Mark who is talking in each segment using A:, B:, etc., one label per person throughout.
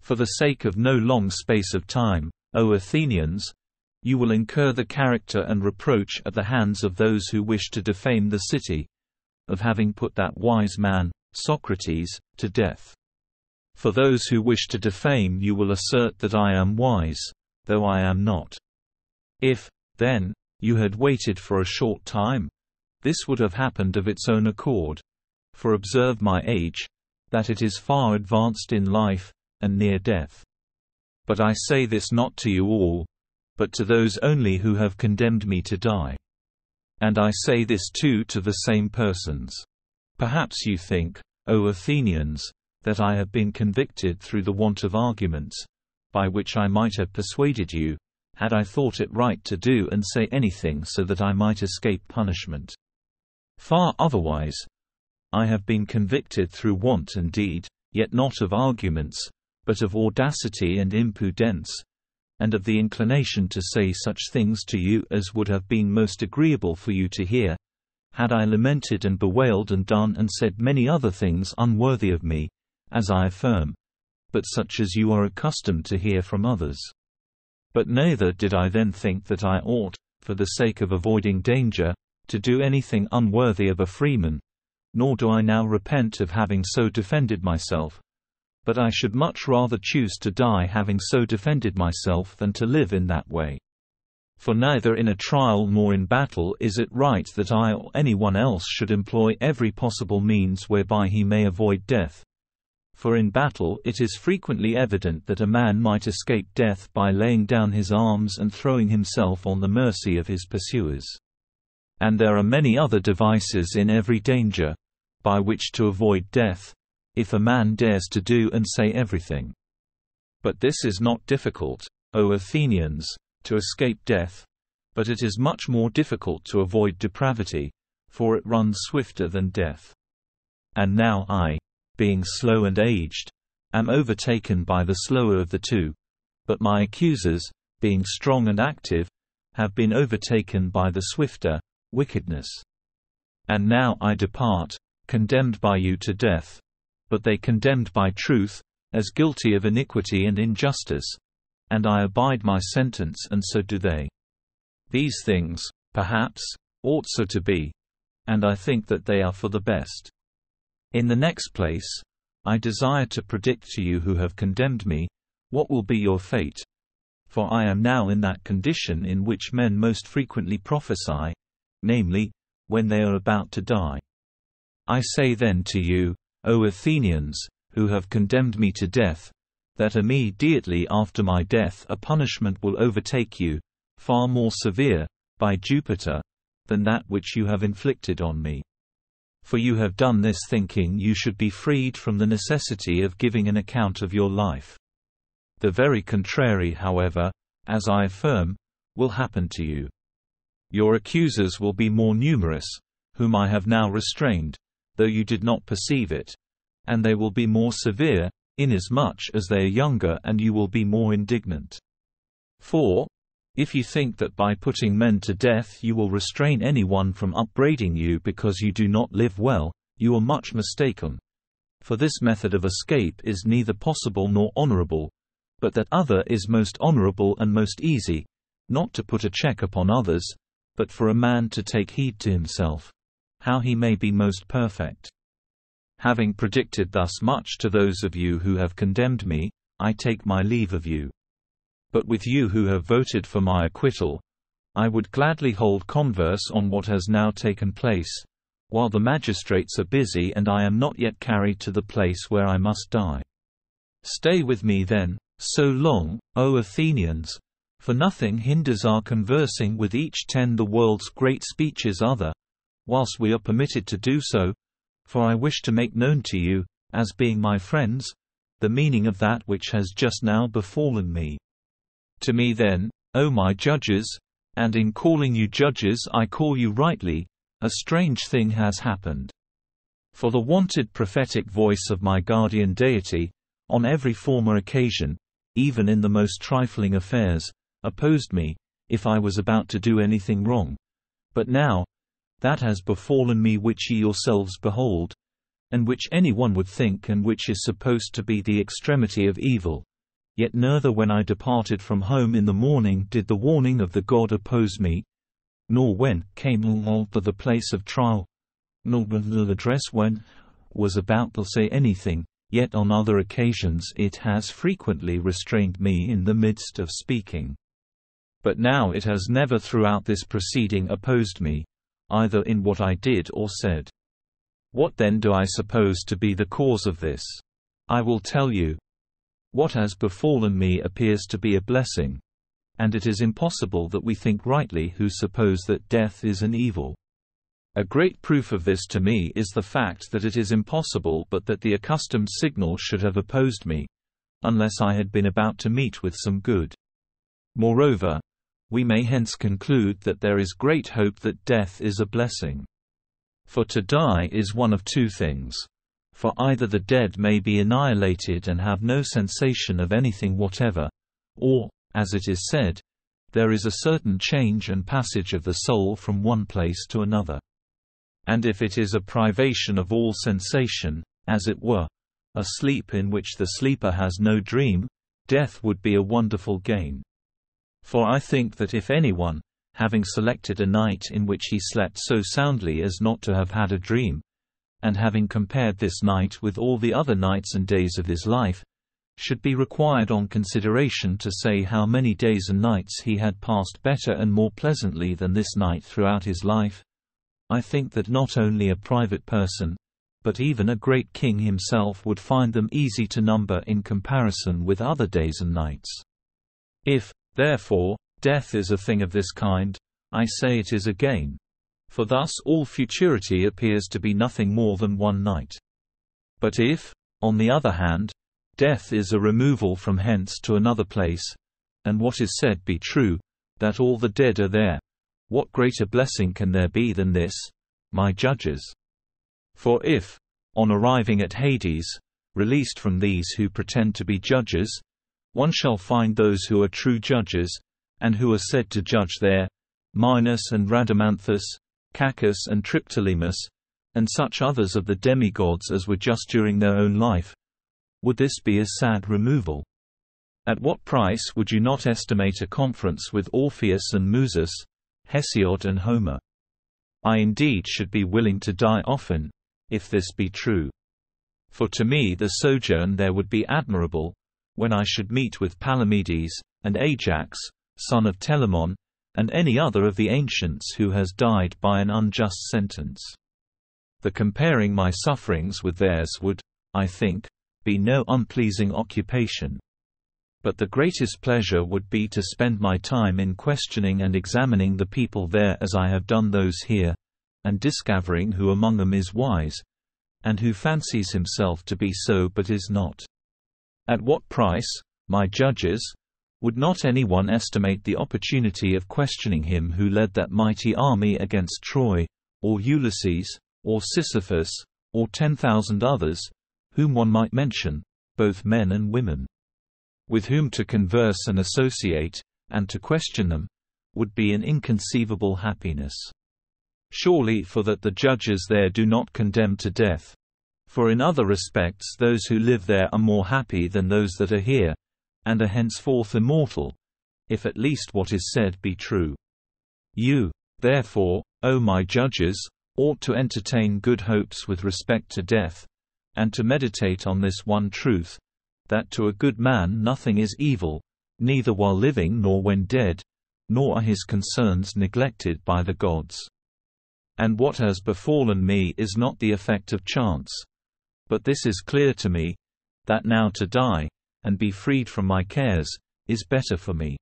A: For the sake of no long space of time, O Athenians, you will incur the character and reproach at the hands of those who wish to defame the city, of having put that wise man, Socrates, to death. For those who wish to defame you will assert that I am wise, though I am not. If, then, you had waited for a short time, this would have happened of its own accord. For observe my age, that it is far advanced in life, and near death. But I say this not to you all, but to those only who have condemned me to die. And I say this too to the same persons. Perhaps you think, O Athenians, that I have been convicted through the want of arguments, by which I might have persuaded you, had I thought it right to do and say anything so that I might escape punishment. Far otherwise. I have been convicted through want indeed, yet not of arguments, but of audacity and impudence, and of the inclination to say such things to you as would have been most agreeable for you to hear, had I lamented and bewailed and done and said many other things unworthy of me, as I affirm, but such as you are accustomed to hear from others. But neither did I then think that I ought, for the sake of avoiding danger, to do anything unworthy of a freeman, nor do I now repent of having so defended myself, but I should much rather choose to die having so defended myself than to live in that way. For neither in a trial nor in battle is it right that I or anyone else should employ every possible means whereby he may avoid death. For in battle it is frequently evident that a man might escape death by laying down his arms and throwing himself on the mercy of his pursuers. And there are many other devices in every danger, by which to avoid death, if a man dares to do and say everything. But this is not difficult, O Athenians, to escape death, but it is much more difficult to avoid depravity, for it runs swifter than death. And now I, being slow and aged, am overtaken by the slower of the two, but my accusers, being strong and active, have been overtaken by the swifter, wickedness. And now I depart, condemned by you to death, but they condemned by truth, as guilty of iniquity and injustice, and I abide my sentence and so do they. These things, perhaps, ought so to be, and I think that they are for the best. In the next place, I desire to predict to you who have condemned me, what will be your fate. For I am now in that condition in which men most frequently prophesy, namely, when they are about to die. I say then to you, O Athenians, who have condemned me to death, that immediately after my death a punishment will overtake you, far more severe, by Jupiter, than that which you have inflicted on me. For you have done this thinking you should be freed from the necessity of giving an account of your life. The very contrary, however, as I affirm, will happen to you. Your accusers will be more numerous, whom I have now restrained, though you did not perceive it, and they will be more severe, inasmuch as they are younger and you will be more indignant. For, if you think that by putting men to death you will restrain anyone from upbraiding you because you do not live well, you are much mistaken. For this method of escape is neither possible nor honorable, but that other is most honorable and most easy, not to put a check upon others, but for a man to take heed to himself, how he may be most perfect. Having predicted thus much to those of you who have condemned me, I take my leave of you. But with you who have voted for my acquittal, I would gladly hold converse on what has now taken place, while the magistrates are busy and I am not yet carried to the place where I must die. Stay with me then, so long, O Athenians, for nothing hinders our conversing with each the world's great speeches other, whilst we are permitted to do so, for I wish to make known to you, as being my friends, the meaning of that which has just now befallen me. To me then, O my judges, and in calling you judges I call you rightly, a strange thing has happened. For the wonted prophetic voice of my guardian deity, on every former occasion, even in the most trifling affairs, opposed me, if I was about to do anything wrong. But now, that has befallen me which ye yourselves behold, and which any one would think and which is supposed to be the extremity of evil, Yet neither when I departed from home in the morning did the warning of the God oppose me, nor when came to the place of trial, nor the address when was about to say anything, yet on other occasions it has frequently restrained me in the midst of speaking. But now it has never throughout this proceeding opposed me, either in what I did or said. What then do I suppose to be the cause of this? I will tell you. What has befallen me appears to be a blessing. And it is impossible that we think rightly who suppose that death is an evil. A great proof of this to me is the fact that it is impossible but that the accustomed signal should have opposed me, unless I had been about to meet with some good. Moreover, we may hence conclude that there is great hope that death is a blessing. For to die is one of two things. For either the dead may be annihilated and have no sensation of anything whatever, or, as it is said, there is a certain change and passage of the soul from one place to another. And if it is a privation of all sensation, as it were, a sleep in which the sleeper has no dream, death would be a wonderful gain. For I think that if anyone, having selected a night in which he slept so soundly as not to have had a dream, and having compared this night with all the other nights and days of his life, should be required on consideration to say how many days and nights he had passed better and more pleasantly than this night throughout his life, I think that not only a private person, but even a great king himself would find them easy to number in comparison with other days and nights. If, therefore, death is a thing of this kind, I say it is a gain. For thus all futurity appears to be nothing more than one night. But if, on the other hand, death is a removal from hence to another place, and what is said be true, that all the dead are there, what greater blessing can there be than this, my judges? For if, on arriving at Hades, released from these who pretend to be judges, one shall find those who are true judges, and who are said to judge there, Minos and Rhadamanthus, Cacus and Triptolemus, and such others of the demigods as were just during their own life, would this be a sad removal? At what price would you not estimate a conference with Orpheus and Muses, Hesiod and Homer? I indeed should be willing to die often, if this be true. For to me the sojourn there would be admirable, when I should meet with Palamedes, and Ajax, son of Telamon, and any other of the ancients who has died by an unjust sentence. The comparing my sufferings with theirs would, I think, be no unpleasing occupation. But the greatest pleasure would be to spend my time in questioning and examining the people there as I have done those here, and discovering who among them is wise, and who fancies himself to be so but is not. At what price, my judges, would not anyone estimate the opportunity of questioning him who led that mighty army against Troy, or Ulysses, or Sisyphus, or 10,000 others, whom one might mention, both men and women? With whom to converse and associate, and to question them, would be an inconceivable happiness. Surely for that the judges there do not condemn to death. For in other respects those who live there are more happy than those that are here, and are henceforth immortal, if at least what is said be true. You, therefore, O my judges, ought to entertain good hopes with respect to death, and to meditate on this one truth, that to a good man nothing is evil, neither while living nor when dead, nor are his concerns neglected by the gods. And what has befallen me is not the effect of chance. But this is clear to me, that now to die, and be freed from my cares, is better for me.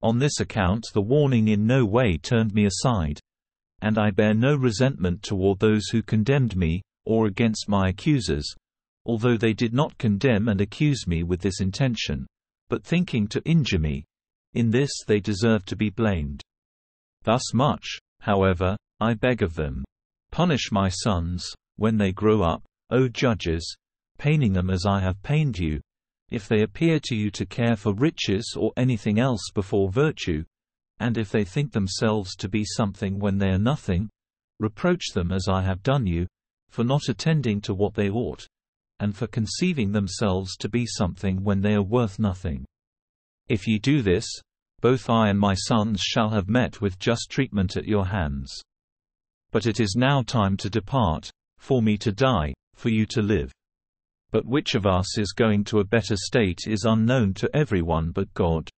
A: On this account the warning in no way turned me aside, and I bear no resentment toward those who condemned me, or against my accusers, although they did not condemn and accuse me with this intention, but thinking to injure me. In this they deserve to be blamed. Thus much, however, I beg of them. Punish my sons, when they grow up, O judges, paining them as I have pained you, if they appear to you to care for riches or anything else before virtue, and if they think themselves to be something when they are nothing, reproach them as I have done you, for not attending to what they ought, and for conceiving themselves to be something when they are worth nothing. If ye do this, both I and my sons shall have met with just treatment at your hands. But it is now time to depart, for me to die, for you to live. But which of us is going to a better state is unknown to everyone but God.